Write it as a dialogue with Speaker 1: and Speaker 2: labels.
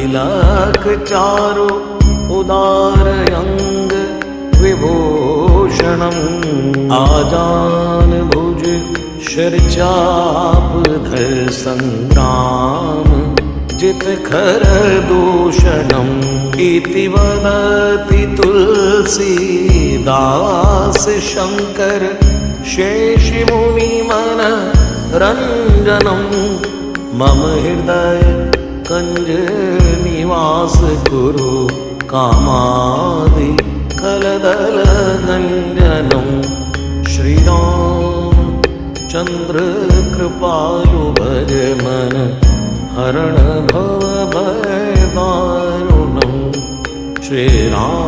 Speaker 1: तिलक चारु उदारयंग विभूषणम् आजान भुज शिरचाप धर संग्राम जित खर दूषणम् इति वदति तुलसीदास शंकर शेषि मुनि मन रंजनम् मम हृदय कंज निवास कुरु कामादि कलदल गंजनम् श्रीराम चंद्र कृपालु भज मन हरण भव भय दारुणम् श्रीराम